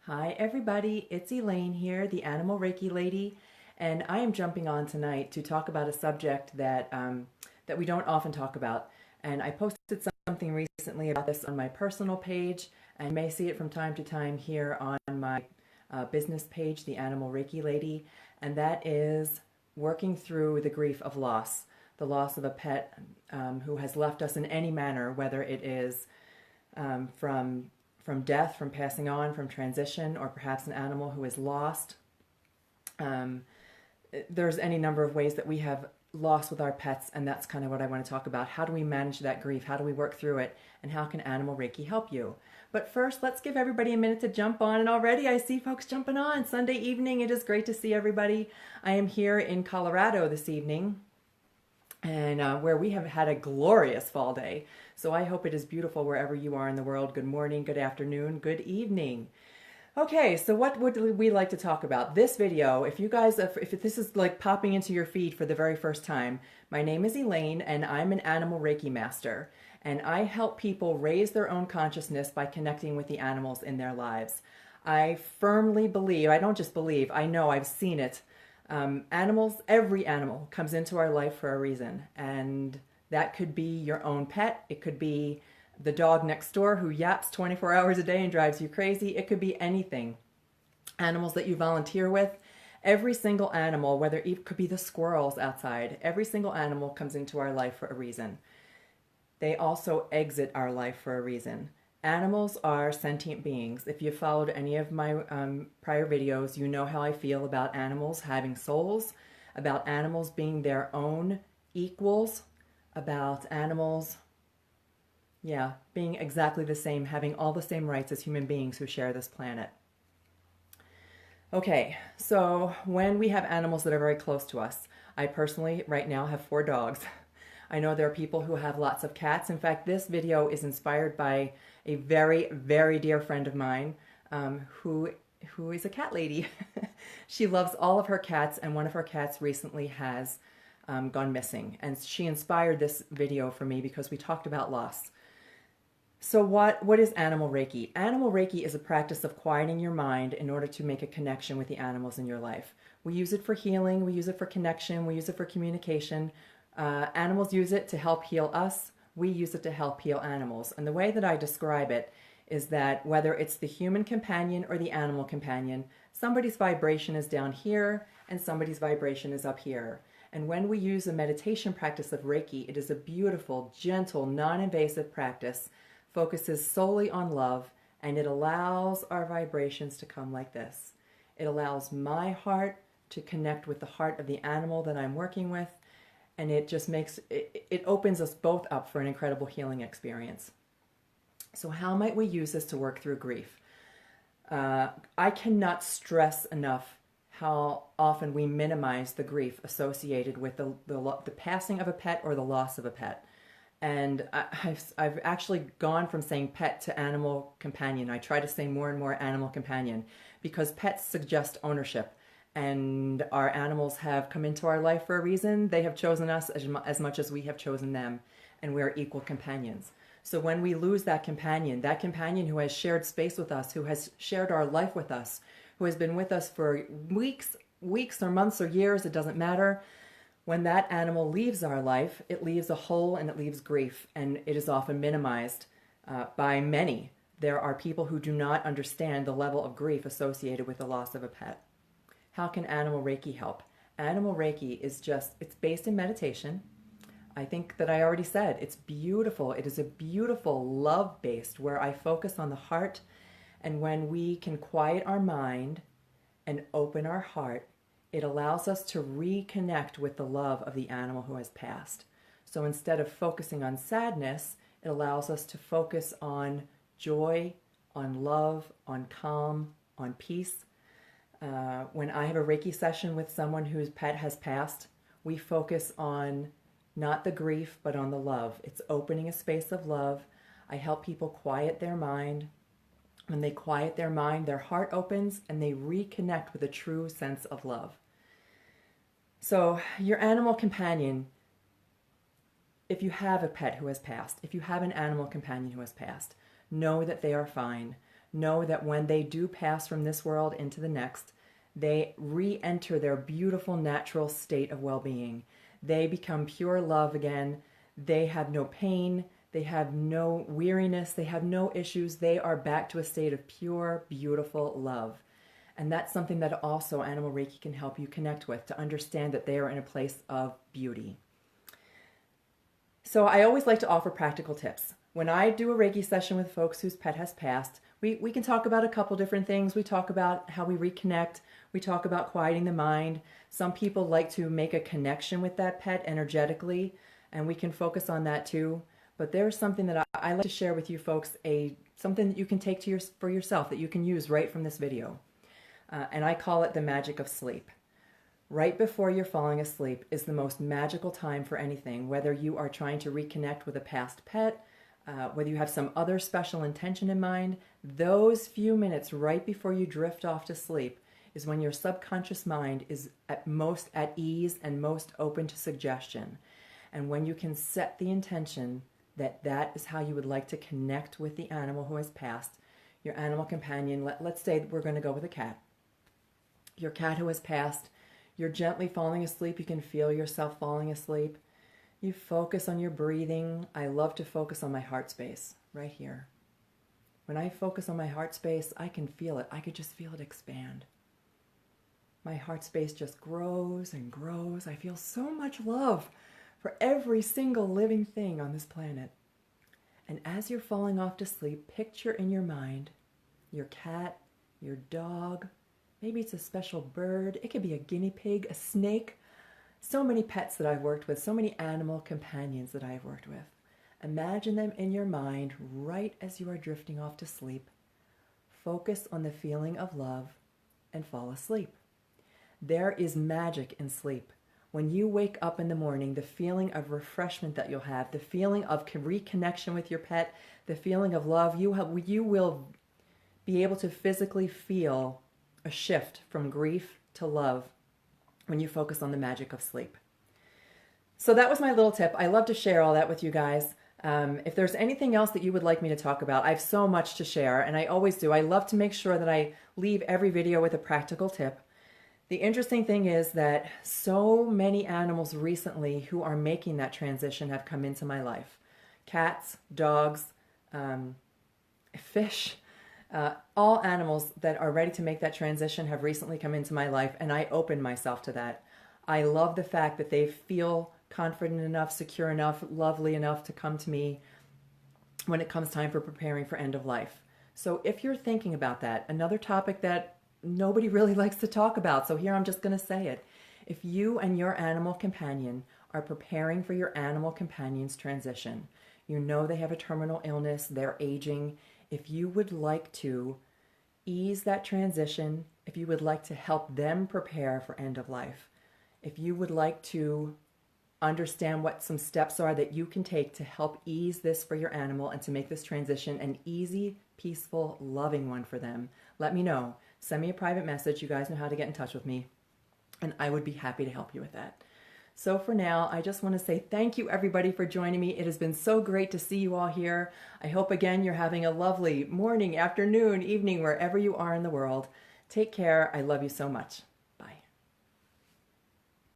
Hi everybody, it's Elaine here, the Animal Reiki lady, and I am jumping on tonight to talk about a subject that we don't often talk about. And I posted something recently about this on my personal page, and you may see it from time to time here on my business page, the Animal Reiki lady, and that is working through the grief of loss, the loss of a pet who has left us in any manner, whether it is from death, from passing on, from transition, or perhaps an animal who is lost. There's any number of ways that we have loss with our pets, and that's kind of what I want to talk about. How do we manage that grief? How do we work through it? And how can Animal Reiki help you? But first, let's give everybody a minute to jump on. And already I see folks jumping on. Sunday evening, it is great to see everybody. I am here in Colorado this evening, and where we have had a glorious fall day. So I hope it is beautiful wherever you are in the world. Good morning, good afternoon, good evening. Okay, so what would we like to talk about? This video, if this is like popping into your feed for the very first time, my name is Elaine and I'm an Animal Reiki master. And I help people raise their own consciousness by connecting with the animals in their lives. I firmly believe, I don't just believe, I know, I've seen it. Animals, every animal comes into our life for a reason, and that could be your own pet. It could be the dog next door who yaps 24 hours a day and drives you crazy. It could be anything. Animals that you volunteer with, every single animal, whether it could be the squirrels outside, every single animal comes into our life for a reason. They also exit our life for a reason. Animals are sentient beings. If you've followed any of my prior videos, you know how I feel about animals having souls, about animals being their own equals, about animals, being exactly the same, having all the same rights as human beings who share this planet. Okay, so when we have animals that are very close to us, I personally right now have 4 dogs. I know there are people who have lots of cats. In fact, this video is inspired by a very, very dear friend of mine who is a cat lady. She loves all of her cats, and one of her cats recently has gone missing. And she inspired this video for me because we talked about loss. So what is Animal Reiki? Animal Reiki is a practice of quieting your mind in order to make a connection with the animals in your life. We use it for healing, we use it for connection, we use it for communication. Animals use it to help heal us. We use it to help heal animals. And the way that I describe it is that whether it's the human companion or the animal companion, somebody's vibration is down here and somebody's vibration is up here. And when we use a meditation practice of Reiki, it is a beautiful, gentle, non-invasive practice, focuses solely on love, and it allows our vibrations to come like this. It allows my heart to connect with the heart of the animal that I'm working with, and it just it opens us both up for an incredible healing experience. So how might we use this to work through grief? I cannot stress enough how often we minimize the grief associated with the passing of a pet or the loss of a pet. And I've actually gone from saying pet to animal companion. I try to say more and more animal companion because pets suggest ownership. And our animals have come into our life for a reason. They have chosen us as much as we have chosen them, and we are equal companions. So when we lose that companion who has shared space with us, who has shared our life with us, who has been with us for weeks or months or years, it doesn't matter. When that animal leaves our life, it leaves a hole and it leaves grief, and it is often minimized by many. There are people who do not understand the level of grief associated with the loss of a pet. How can Animal Reiki help? Animal Reiki is it's based in meditation. I think that I already said, it's beautiful. It is a beautiful love-based where I focus on the heart, and when we can quiet our mind and open our heart, it allows us to reconnect with the love of the animal who has passed. So instead of focusing on sadness, it allows us to focus on joy, on love, on calm, on peace. When I have a Reiki session with someone whose pet has passed, we focus on not the grief, but on the love. It's opening a space of love. I help people quiet their mind. When they quiet their mind, their heart opens and they reconnect with a true sense of love. So your animal companion, if you have a pet who has passed, if you have an animal companion who has passed, know that they are fine. know that when they do pass from this world into the next, they re-enter their beautiful natural state of well-being. They become pure love again. They have no pain. They have no weariness. They have no issues. They are back to a state of pure, beautiful love. And that's something that also Animal Reiki can help you connect with, to understand that they are in a place of beauty. So I always like to offer practical tips. When I do a Reiki session with folks whose pet has passed, we can talk about a couple different things. We talk about how we reconnect. We talk about quieting the mind. Some people like to make a connection with that pet energetically, and we can focus on that too. But there's something that I like to share with you folks, something that you can take for yourself, that you can use right from this video. And I call it the magic of sleep. Right before you're falling asleep is the most magical time for anything, whether you are trying to reconnect with a past pet, whether you have some other special intention in mind. Those few minutes right before you drift off to sleep is when your subconscious mind is at most at ease and most open to suggestion. And when you can set the intention that that is how you would like to connect with the animal who has passed, your animal companion, let's say we're going to go with a cat. Your cat who has passed, you're gently falling asleep. You can feel yourself falling asleep. You focus on your breathing. I love to focus on my heart space right here. When I focus on my heart space, I can feel it. I could just feel it expand. My heart space just grows and grows. I feel so much love for every single living thing on this planet. And as you're falling off to sleep, picture in your mind your cat, your dog. Maybe it's a special bird. It could be a guinea pig, a snake. So many pets that I've worked with, so many animal companions that I've worked with. Imagine them in your mind right as you are drifting off to sleep. Focus on the feeling of love and fall asleep. There is magic in sleep. When you wake up in the morning, the feeling of refreshment that you'll have, the feeling of reconnection with your pet, the feeling of love, you will be able to physically feel a shift from grief to love when you focus on the magic of sleep. So that was my little tip. I love to share all that with you guys. If there's anything else that you would like me to talk about, I have so much to share, and I always do. I love to make sure that I leave every video with a practical tip. The interesting thing is that so many animals recently who are making that transition have come into my life. Cats, dogs, fish, all animals that are ready to make that transition have recently come into my life, and I open myself to that. I love the fact that they feel confident enough, secure enough, lovely enough to come to me when it comes time for preparing for end of life. So if you're thinking about that, another topic that nobody really likes to talk about, so here I'm just going to say it. If you and your animal companion are preparing for your animal companion's transition, you know they have a terminal illness, they're aging. If you would like to ease that transition, if you would like to help them prepare for end of life, if you would like to understand what some steps are that you can take to help ease this for your animal and to make this transition an easy, peaceful, loving one for them, let me know. Send me a private message. You guys know how to get in touch with me, and I would be happy to help you with that. So for now, I just want to say thank you everybody for joining me. It has been so great to see you all here. I hope again you're having a lovely morning, afternoon, evening, wherever you are in the world. Take care. I love you so much.